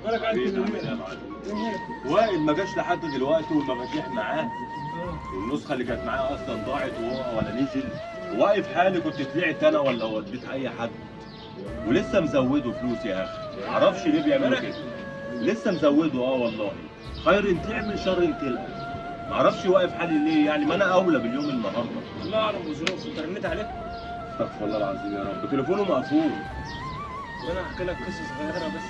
بالك وائل ما جاش لحد دلوقتي والمفاتيح معاه، والنسخه اللي كانت معاه اصلا ضاعت وهو ولا نزل. واقف حالي كنت طلعت انا ولا وديت اي حد، ولسه مزوده فلوس يا اخي. معرفش ليه بيعملوا كده، لسه مزوده. والله خير ان تعمل شر ان تلقى. معرفش واقف حالي ليه يعني، ما انا اولى باليوم النهارده. الله اعلم بظروفه. انت رنيت عليه؟ استغفر الله العظيم يا رب، تليفونه مقفول. انا هحكي لك قصه صغيره بس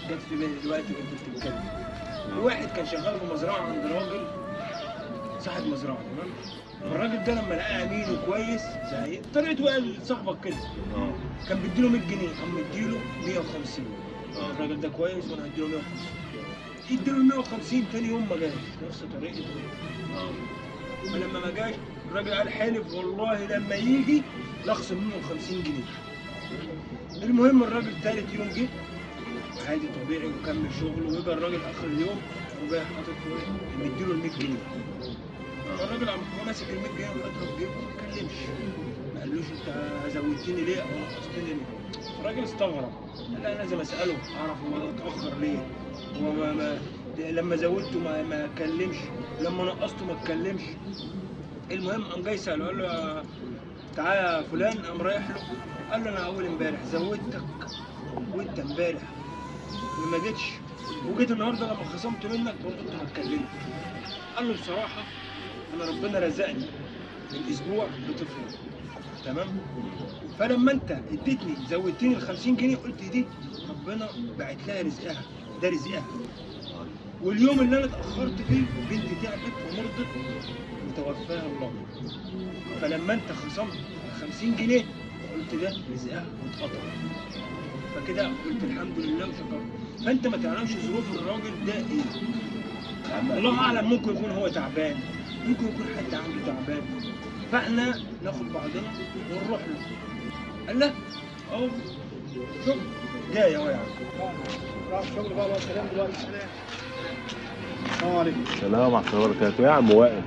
جت في بالي دلوقتي وانت بتتكلم. الواحد كان شغال في مزرعه عند راجل صاحب مزرعه، تمام؟ الراجل ده لما لقاه امين وكويس زي طريقته بقى لصاحبك كده، كان بيديله 100 جنيه، قام مديله 150. الراجل ده كويس وانا هديله 150. يديله 150، تاني يوم ما جاش نفس طريقته. فلما ما جاش الراجل قال حلف والله لما يجي لاخصم منه 50 جنيه. المهم الراجل تالت يوم جه عادي طبيعي وكمل شغله، ويجي الراجل اخر اليوم وجاي حاطط له مديله ال 100 جنيه. فالراجل قام ماسك ال 100 جنيه وحطها في جيبه وما اتكلمش، ما قالوش انت زودتني ليه او نقصتني ليه. الراجل استغرب، قال انا لازم اساله اعرف هو اتاخر ليه، هو لما زودته ما اتكلمش، لما نقصته ما اتكلمش. المهم قام جاي ساله، قال له تعالى يا فلان. قام رايح له قال له انا اول امبارح زودتك وانت امبارح ما جيتش، وجيت النهارده لما خصمت منك وقلت ما اتكلمت. قال له بصراحه انا ربنا رزقني من اسبوع بطفل، تمام؟ فلما انت اديتني زودتني ال 50 جنيه قلت دي ربنا بعت لها رزقها، ده رزقها. واليوم اللي انا اتاخرت فيه بنتي تعبت ومرضت وتوفاها الله. فلما انت خصمت 50 جنيه قلت ده رزقها واتقطع. فكده قلت الحمد لله وشكرت. فانت ما تعلمش ظروف الراجل ده ايه. الله اعلم، ممكن يكون هو تعبان، ممكن يكون حد عنده تعبان. فاحنا ناخد بعضنا ونروح له. قال لا اهو شغل جاي اهو يا عم. راح شغل بقى سلام دلوقتي. سلام. السلام عليكم. السلام ورحمه الله وبركاته. يا عم وائل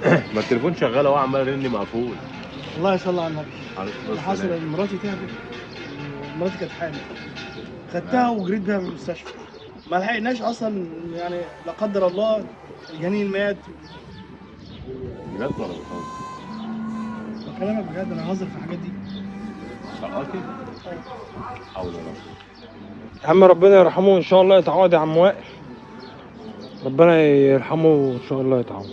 ما التليفون شغال اهو، عمال يرن مقفول. الله يصلي على النبي. اللي حصل السلام. ان مراتي تعبت، مراتي كانت حامل، خدتها وجريت بيها من المستشفى. ما لحقناش اصلا يعني، لا قدر الله الجنين مات. بجد ولا بتهزر؟ بكلمك بجد، انا هزر في الحاجات دي. شقاكي؟ حول ولا قوه. يا عم ربنا يرحمه ان شاء الله يتعوض يا عم وائل، ربنا يرحمه ان شاء الله يتعوض.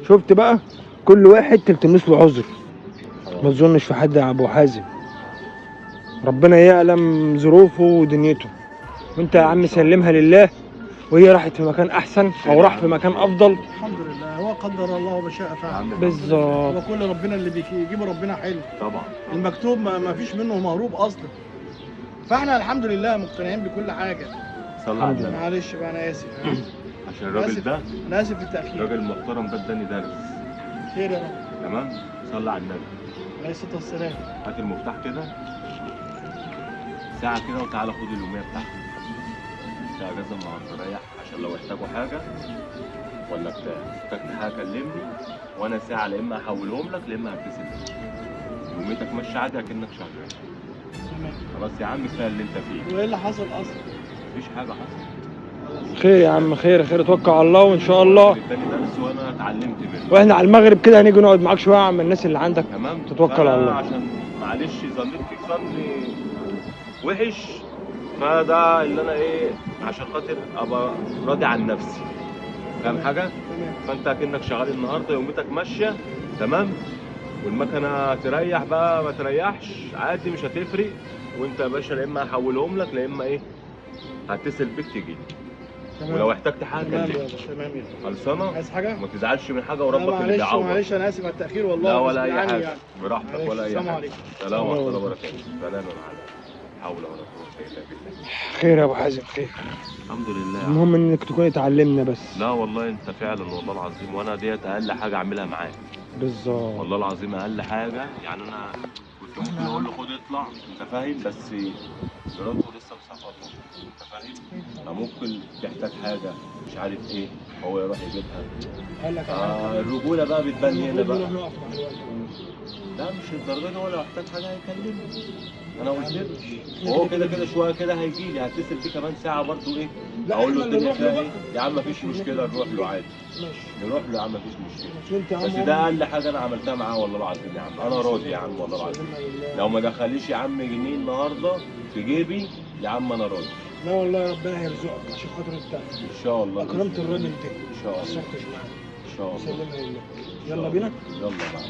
شفت بقى كل واحد تلتمس له عذر، ما تظنش في حد يا ابو حازم. ربنا يعلم ظروفه ودنيته، وانت يا عم سلمها لله، وهي راحت في مكان احسن او راح في مكان افضل. الحمد لله، هو قدر الله وما فعل. بالظبط. هو كل ربنا اللي بيجيبه ربنا حلو طبعا. المكتوب ما فيش منه مهروب اصلا. فاحنا الحمد لله مقتنعين بكل حاجه. صلى على النبي. معلش بقى انا اسف. عشان الراجل ده انا اسف في التاخير. راجل محترم ده اداني درس. خير يا رب. تمام. صلى على النبي عليه الصلاه والسلام. هات المفتاح كده ساعة كده وتعالى خد اليومية بتاعتك. انت اجازة النهارده ريح عشان لو احتاجوا حاجة ولا بتاع، احتجت حاجة كلمني وانا ساعة لا اما هحولهم لك لا اما هتصل بيك. يوميتك ماشية عادي اكنك شغال. تمام. خلاص يا عم كفاية اللي انت فيه. وايه اللي حصل اصلا؟ مفيش حاجة حصلت. خير يا عم، خير خير، توكل على الله وان شاء الله. اداني درس وانا اتعلمت منه. واحنا على المغرب كده هنيجي نقعد معاك شويه عم الناس اللي عندك. تمام. تتوكل على الله. عشان معلش ظنيت فيك ظن وحش، فده اللي انا ايه عشان خاطر ابقى راضي عن نفسي. فاهم حاجه؟ تمام. فانت اكنك شغال النهارده يومتك ماشيه تمام، والمكنه تريح بقى ما تريحش عادي مش هتفرق. وانت يا باشا لا اما هحولهم لك لا اما ايه هتصل بيك تيجي. تمام. ولو احتجت حاجه تمام كلمني. يابا. تمام يابا. خلصانه؟ عايز حاجه؟ ما تزعلش من حاجه لا وربك اللي معلش بيعوض. معلش، انا اسف على التاخير والله. لا ولا اي غصب عني حاجه يعني. براحتك معلش. ولا اي السلام حاجه. عليكم. سلام ورحمه الله وبركاته. سلام عليكم. حول ولا قوه الا بالله. خير يا ابو حازم، خير. الحمد لله. المهم انك تكون اتعلمنا بس. لا والله انت فعلا والله العظيم، وانا ديت اقل حاجه اعملها معاك. بالظبط. والله العظيم اقل حاجه يعني. انا كنت ممكن اقول له خد اطلع انت فاهم، بس مراته لسه مسافره انت فاهم، فممكن تحتاج حاجه مش عارف ايه هو يروح يجيبها. قال لك انا الرجوله بقى بتبان هنا المفروض بقى. نروح نقف مع الوالد. لا مش الدرجه دي، هو لو احتاج حاجه هيكلمني. انا قلت له وهو كده كده شويه كده هيجي لي، هتصل بيه كمان ساعه برضه ايه. لا، اقول له إحنا اللي الدنيا نروح له فيها ايه. بقى. يا عم مفيش مشكله نروح له عادي. ماشي. نروح له يا عم مفيش مشكله. مش انت يا عم بس ده اقل حاجه انا عملتها معاه والله العظيم يا عم، انا راضي يا عم والله العظيم. لو ما دخليش يا عم جنيه النهارده في جيبي يا عم انا راضي. لا والله ربنا يرزقك عشان خاطر انت ان شاء الله. اكرمت الراجل ده. ان شاء ما الله. صرفتش معاه. ان شاء الله. سلمها لله. يلا بينا. يلا بقى.